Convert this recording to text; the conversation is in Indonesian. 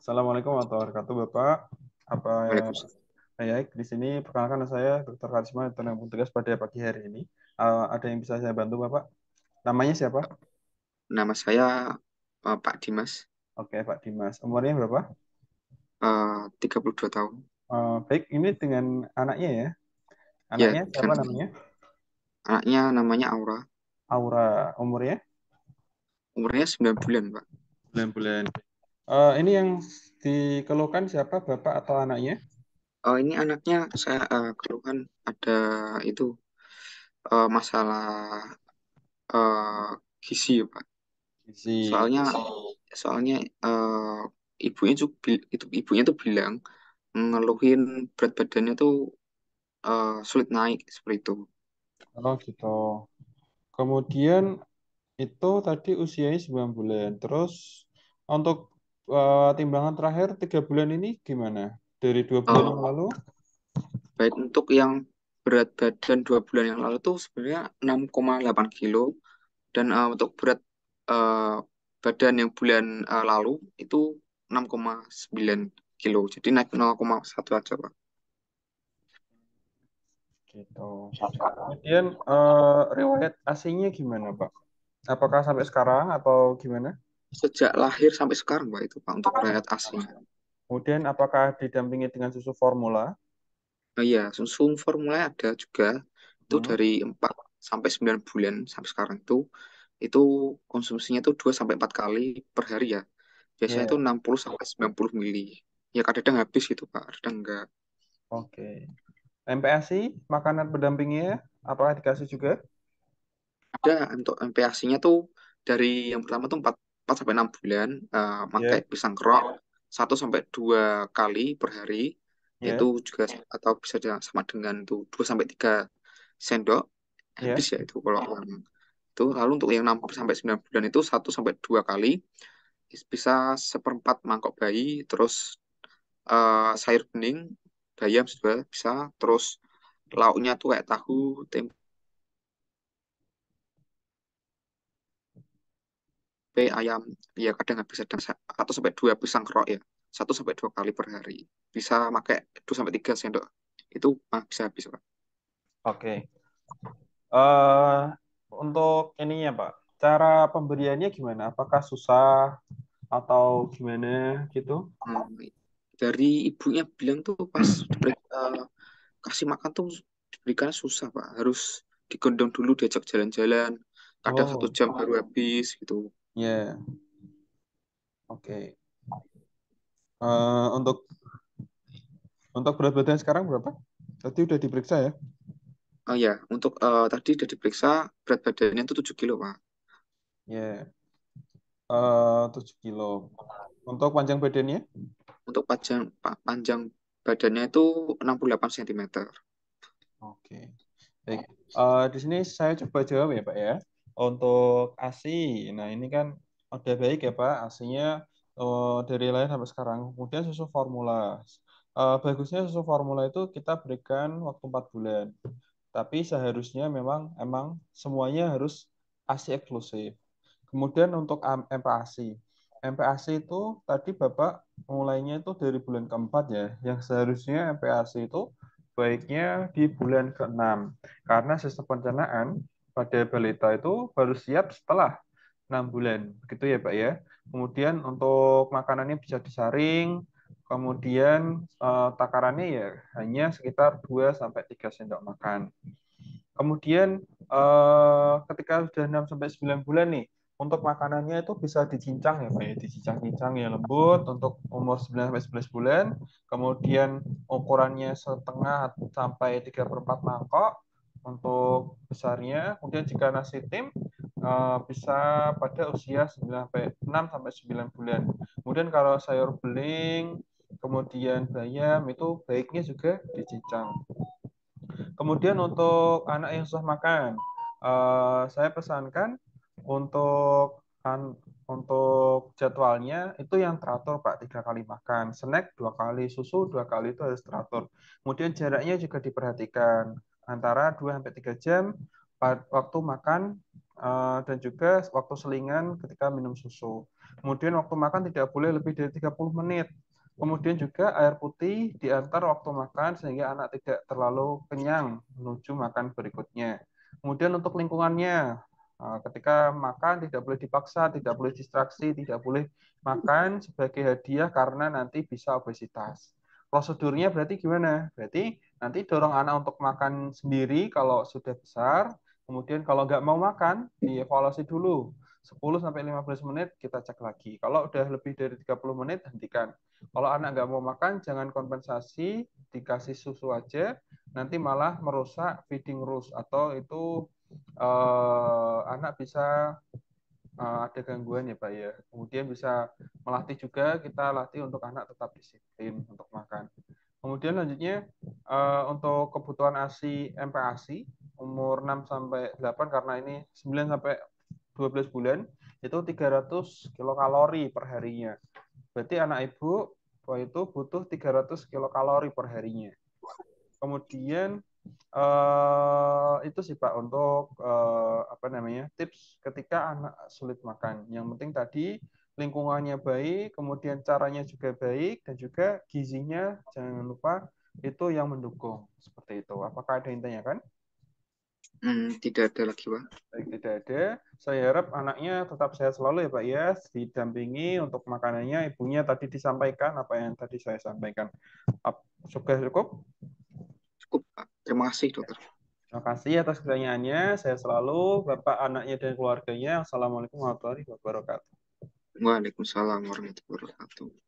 Assalamualaikum warahmatullahi wabarakatuh, Bapak. Apa Waalaikumsalam. baik? Di sini perkenalkan saya Dr. Karisma yang bertugas pada pagi hari ini. Ada yang bisa saya bantu, Bapak? Namanya siapa? Nama saya Pak Dimas, Oke, Pak Dimas. Umurnya berapa? 32 tahun. Baik, ini dengan anaknya ya. Ya, Anaknya siapa dengan namanya? anaknya namanya Aura. Aura. Umurnya Umurnya 9 bulan, Pak. 9 bulan. Ini yang dikeluhkan siapa, Bapak atau anaknya? Ini anaknya saya keluhan ada itu masalah gizi, ya, Pak. Gizi. Soalnya soalnya ibunya ibunya tuh bilang ngeluhin berat badannya tuh sulit naik seperti itu. Oh, gitu. Kemudian itu tadi usianya 9 bulan. Terus untuk timbangan terakhir 3 bulan ini gimana? Dari 2 bulan yang Eh, lalu? Baik untuk yang berat badan 2 bulan yang lalu tuh sebenarnya 6,8 kilo dan untuk berat eh, badan yang bulan lalu itu 6,9 kilo. Jadi naik 0,1 aja, Pak. Gitu. Kemudian riwayat AC-nya gimana, Pak? Apakah sampai sekarang atau gimana? Sejak lahir sampai sekarang, Pak, itu Pak untuk rakyat aslinya. Kemudian apakah didampingi dengan susu formula? Oh iya, susu formula ada juga itu Hmm. dari 4 sampai 9 bulan sampai sekarang itu konsumsinya itu 2 sampai 4 kali per hari ya. Biasanya itu Ya, 60 sampai 90 mili. Ya kadang-kadang habis gitu, Pak. Kadang enggak. oke. MPASI, makanan pendampingnya, apakah dikasih juga? Ada untuk MPASI-nya tuh dari yang pertama tuh 4 sampai 6 bulan pakai Ya, pisang kerok 1 sampai 2 kali per hari itu ya, juga atau bisa sama dengan tuh 2 sampai 3 sendok habis ya. ya itu kalau yang itu lalu untuk yang 6 sampai 9 bulan itu 1 sampai 2 kali bisa seperempat mangkok bayi terus sayur bening bayam juga bisa terus lauknya tuh kayak tahu tempe ayam ya kadang habis ada 1 sampai 2 pisang kerok ya 1 sampai 2 kali per hari bisa pakai 2 sampai 3 sendok itu bisa habis Pak. Oke. eh untuk ininya, Pak, cara pemberiannya gimana? Apakah susah atau gimana gitu? Hmm, dari ibunya bilang tuh pas kasih makan tuh diberikan susah Pak harus digendong dulu diajak jalan-jalan kadang satu Oh, jam baru habis gitu. ya, oke. Untuk berat badan sekarang berapa? Tadi udah diperiksa ya? Oh ya untuk tadi udah diperiksa berat badannya tuh 7 kilo Pak. Ya, 7 kilo. Untuk panjang badannya? Untuk panjang badannya itu 68 cm. Oke. Baik. Di sini saya coba jawab ya, Pak ya. Untuk ASI, nah ini kan udah baik ya, Pak. ASINya dari lahir sampai sekarang. Kemudian susu formula. Bagusnya susu formula itu kita berikan waktu 4 bulan. Tapi seharusnya emang semuanya harus ASI eksklusif. Kemudian untuk MPASI. MPASI itu tadi Bapak mulainya itu dari bulan keempat ya, yang seharusnya MPASI itu baiknya di bulan ke-6. Karena sistem pencernaan pada balita itu baru siap setelah 6 bulan. Begitu ya, Pak ya. Kemudian untuk makanannya bisa disaring, kemudian takarannya ya hanya sekitar 2 sampai 3 sendok makan. Kemudian ketika sudah 6 sampai 9 bulan nih, untuk makanannya itu bisa dicincang ya Pak ya, dicincang-cincang ya lembut untuk umur 9 sampai 11 bulan. Kemudian ukurannya setengah sampai 3/4 mangkok untuk besarnya. Kemudian jika nasi tim bisa pada usia 9 sampai 6 sampai 9 bulan. Kemudian kalau sayur beling, kemudian bayam itu baiknya juga dicincang. Kemudian untuk anak yang susah makan, saya pesankan untuk untuk jadwalnya itu yang teratur Pak, 3 kali makan, snack 2 kali, susu 2 kali itu harus teratur. Kemudian jaraknya juga diperhatikan antara 2 sampai 3 jam waktu makan dan juga waktu selingan ketika minum susu. Kemudian waktu makan tidak boleh lebih dari 30 menit. Kemudian juga air putih diantar waktu makan sehingga anak tidak terlalu kenyang menuju makan berikutnya. Kemudian untuk lingkungannya, ketika makan tidak boleh dipaksa, tidak boleh distraksi, tidak boleh makan sebagai hadiah karena nanti bisa obesitas. Prosedurnya berarti gimana? Berarti nanti dorong anak untuk makan sendiri kalau sudah besar. Kemudian kalau nggak mau makan, dievaluasi dulu. 10 sampai 15 menit kita cek lagi. Kalau udah lebih dari 30 menit, hentikan. Kalau anak nggak mau makan, jangan kompensasi, dikasih susu aja, nanti malah merusak feeding rules atau itu anak bisa ada gangguan ya Pak ya. Kemudian bisa melatih juga, kita latih untuk anak tetap disiplin untuk makan. Kemudian lanjutnya untuk kebutuhan ASI MPASI umur 6 sampai 8 karena ini 9 sampai 12 bulan itu 300 kilokalori per harinya. Berarti anak ibu itu butuh 300 kilokalori per harinya. Kemudian itu sih Pak untuk apa namanya tips ketika anak sulit makan. Yang penting tadi lingkungannya baik, kemudian caranya juga baik dan juga gizinya jangan lupa itu yang mendukung seperti itu. Apakah ada yang ditanyakan? Tidak ada lagi, Pak. Baik, tidak ada. Saya harap anaknya tetap sehat selalu ya Pak ya. Didampingi untuk makanannya, ibunya tadi disampaikan apa yang tadi saya sampaikan. Sudah cukup? Cukup, Pak. Terima kasih, dokter. Terima kasih atas pertanyaannya. Saya selalu, Bapak, anaknya, dan keluarganya. Assalamualaikum warahmatullahi wabarakatuh. Waalaikumsalam warahmatullahi wabarakatuh.